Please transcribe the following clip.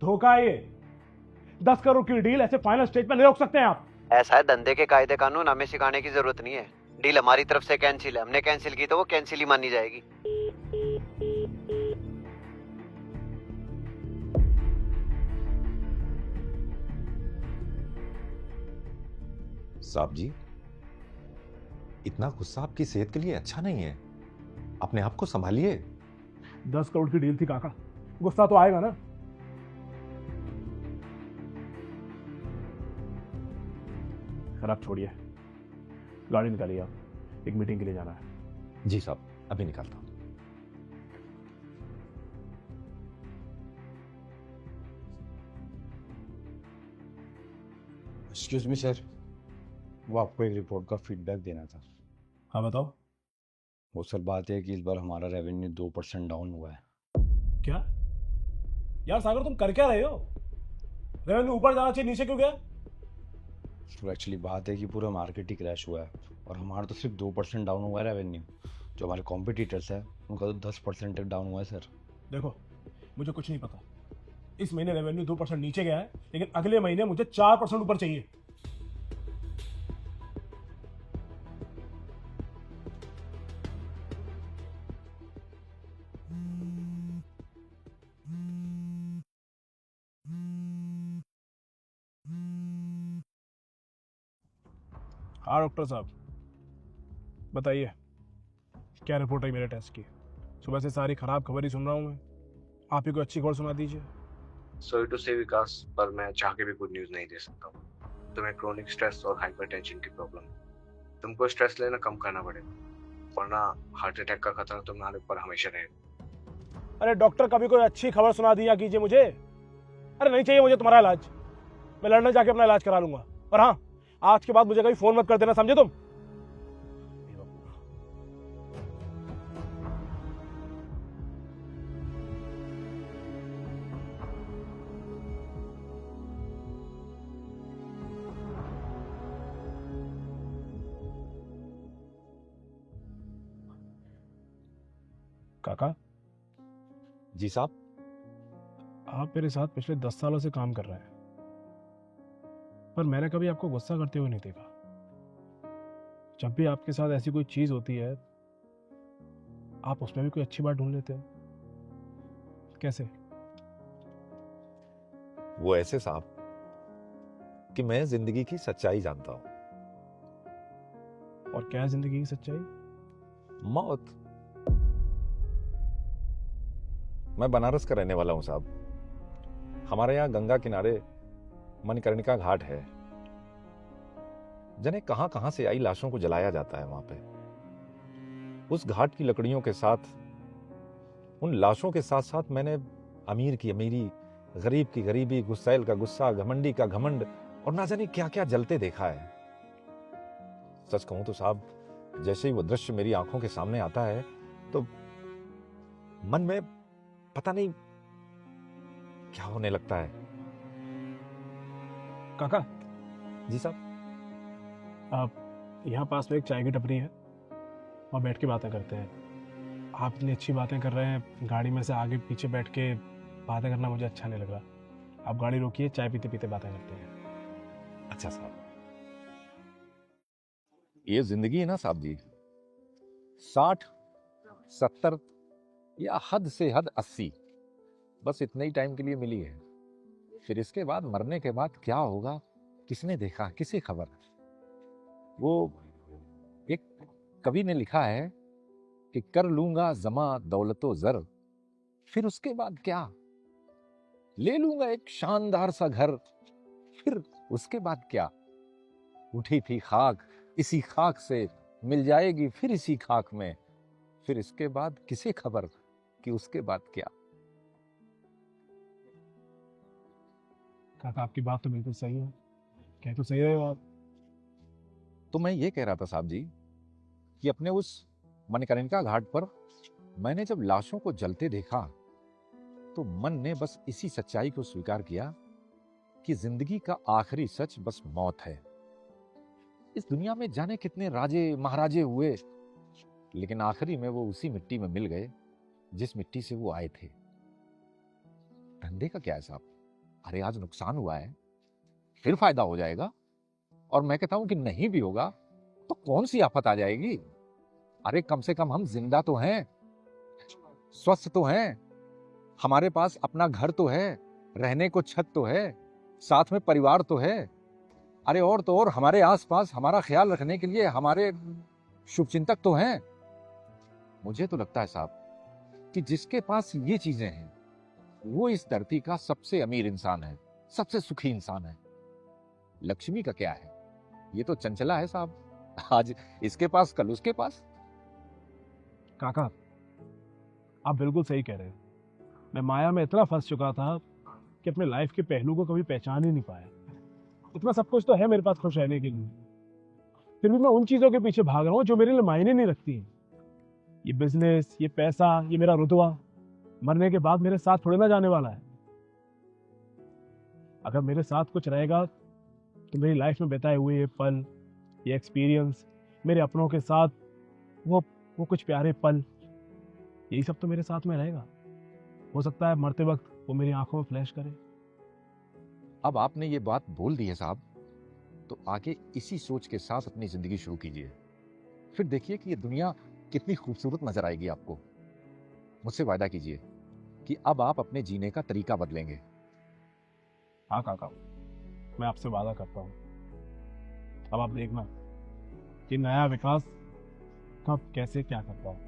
धोखा है ये। 10 करोड़ की डील ऐसे फाइनल स्टेज पे नहीं रोक सकते हैं आप। ऐसा है, धंधे के कायदे कानून हमें सिखाने की जरूरत नहीं है। डील हमारी तरफ से कैंसिल है, हमने कैंसिल की तो वो कैंसिल ही मानी जाएगी। साहब जी, इतना गुस्सा आपकी सेहत के लिए अच्छा नहीं है। अपने आप को संभालिए। 10 करोड़ की डील थी काका, गुस्सा तो आएगा ना। खैर आप छोड़िए, गाड़ी निकालिए, आप एक मीटिंग के लिए जाना है। जी साहब, अभी निकालता हूं। एक्सक्यूज मी सर, वो आपको एक रिपोर्ट का फीडबैक देना था। हाँ बताओ। वो सर बात है कि इस बार हमारा रेवेन्यू 2% डाउन हुआ है। क्या यार सागर, तुम कर क्या रहे हो? रेवेन्यू ऊपर जाना चाहिए, नीचे क्यों गया? तो एक्चुअली बात है कि पूरा मार्केट ही क्रैश हुआ है और हमारा तो सिर्फ 2% डाउन हुआ है रेवेन्यू। जो हमारे कॉम्पिटिटर्स है उनका तो 10% तक डाउन हुआ है सर। देखो, मुझे कुछ नहीं पता। इस महीने रेवेन्यू 2% नीचे गया है, लेकिन अगले महीने मुझे 4% ऊपर चाहिए। हाँ डॉक्टर साहब, बताइए क्या रिपोर्ट है मेरे टेस्ट की? सुबह से सारी खराब खबर ही सुन रहा हूँ मैं। आप ही कोई अच्छी खबर सुना दीजिए। सॉरी टू से विकास, पर मैं चाह के भी गुड न्यूज़ नहीं दे सकता हूँ। तुम्हें क्रोनिक स्ट्रेस और हाइपरटेंशन की प्रॉब्लम है। तुमको स्ट्रेस लेना कम करना पड़ेगा, वरना हार्ट अटैक का खतरा तुम्हारे ऊपर हमेशा रहेगा। अरे डॉक्टर, कभी कोई अच्छी खबर सुना दिया कीजिए मुझे। अरे नहीं चाहिए मुझे तुम्हारा इलाज, मैं लंदन जाके अपना इलाज करा लूंगा। और हाँ, आज के बाद मुझे कभी फोन मत कर देना, समझे तुम? काका, जी साहब। आप मेरे साथ पिछले 10 सालों से काम कर रहे हैं, पर मैंने कभी आपको गुस्सा करते हुए नहीं देखा। जब भी आपके साथ ऐसी कोई चीज होती है, आप उसमें भी कोई अच्छी बात ढूंढ लेते हो। कैसे? वो ऐसे साहब कि मैं जिंदगी की सच्चाई जानता हूं। और क्या है जिंदगी की सच्चाई? मौत। मैं बनारस का रहने वाला हूं साहब। हमारे यहाँ गंगा किनारे मणिकर्णिका घाट है। जने कहां कहां से आई लाशों को जलाया जाता है वहां पे। उस घाट की लकड़ियों के साथ, उन लाशों के साथ साथ मैंने अमीर की अमीरी, गरीब की गरीबी, गुस्सैल का गुस्सा, घमंडी का घमंड और ना जाने क्या क्या जलते देखा है। सच कहूं तो साहब, जैसे ही वो दृश्य मेरी आंखों के सामने आता है तो मन में पता नहीं क्या होने लगता है। काका जी साहब। आप यहाँ पास में एक चाय की टपरी है, वहाँ बैठ के बातें करते हैं। आप इतनी अच्छी बातें कर रहे हैं, गाड़ी में से आगे पीछे बैठ के बातें करना मुझे अच्छा नहीं लग रहा। आप गाड़ी रोकिए, चाय पीते पीते बातें करते हैं। अच्छा साहब, ये जिंदगी है ना साहब जी, 60, 70 या हद से हद 80, बस इतने ही टाइम के लिए मिली है। फिर इसके बाद, मरने के बाद क्या होगा, किसने देखा, किसे खबर। वो एक कवि ने लिखा है कि कर लूंगा जमा दौलतो जर, फिर उसके बाद क्या, ले लूंगा एक शानदार सा घर, फिर उसके बाद क्या। उठी थी खाक, इसी खाक से मिल जाएगी फिर इसी खाक में, फिर इसके बाद किसे खबर कि उसके बाद क्या। काका आपकी बात तो बिल्कुल सही है, कह तो सही रहे हो आप। तो मैं ये कह रहा था साहब जी कि अपने उस मणिकर्णिका घाट पर मैंने जब लाशों को जलते देखा तो मन ने बस इसी सच्चाई को स्वीकार किया कि जिंदगी का आखिरी सच बस मौत है। इस दुनिया में जाने कितने राजे महाराजे हुए, लेकिन आखिरी में वो उसी मिट्टी में मिल गए जिस मिट्टी से वो आए थे। धंधे का क्या है साहब, अरे आज नुकसान हुआ है, फिर फायदा हो जाएगा। और मैं कहता हूं कि नहीं भी होगा तो कौन सी आफत आ जाएगी। अरे कम से कम हम जिंदा तो हैं, स्वस्थ तो हैं, हमारे पास अपना घर तो है, रहने को छत तो है, साथ में परिवार तो है। अरे और तो और हमारे आसपास हमारा ख्याल रखने के लिए हमारे शुभचिंतक तो हैं। मुझे तो लगता है साहब कि जिसके पास ये चीजें हैं वो इस धरती का सबसे अमीर इंसान है, सबसे सुखी इंसान है। लक्ष्मी का क्या है, ये तो चंचला है साहब, आज इसके पास कल उसके पास। काका, आप बिल्कुल सही कह रहे हो। मैं माया में इतना फंस चुका था कि अपने लाइफ के पहलू को कभी पहचान ही नहीं पाया। इतना सब कुछ तो है मेरे पास खुश रहने के लिए, फिर भी मैं उन चीजों के पीछे भाग रहा हूँ जो मेरे लिए मायने नहीं रखती हैं। ये बिजनेस, ये पैसा, ये मेरा रुतबा मरने के बाद मेरे साथ थोड़े ना जाने वाला है। अगर मेरे साथ कुछ रहेगा तो मेरी लाइफ में बिताए हुए ये पल, ये एक्सपीरियंस, मेरे अपनों के साथ वो कुछ प्यारे पल, यही सब तो मेरे साथ में रहेगा। हो सकता है मरते वक्त वो मेरी आंखों में फ्लैश करे। अब आपने ये बात बोल दी है साहब, तो आगे इसी सोच के साथ अपनी जिंदगी शुरू कीजिए। फिर देखिए कि ये दुनिया कितनी खूबसूरत नजर आएगी आपको। मुझसे वायदा कीजिए कि अब आप अपने जीने का तरीका बदलेंगे। हाँ काका, मैं आपसे वादा करता हूँ। अब आप देखना कि नया विकास कब कैसे क्या करता हूँ।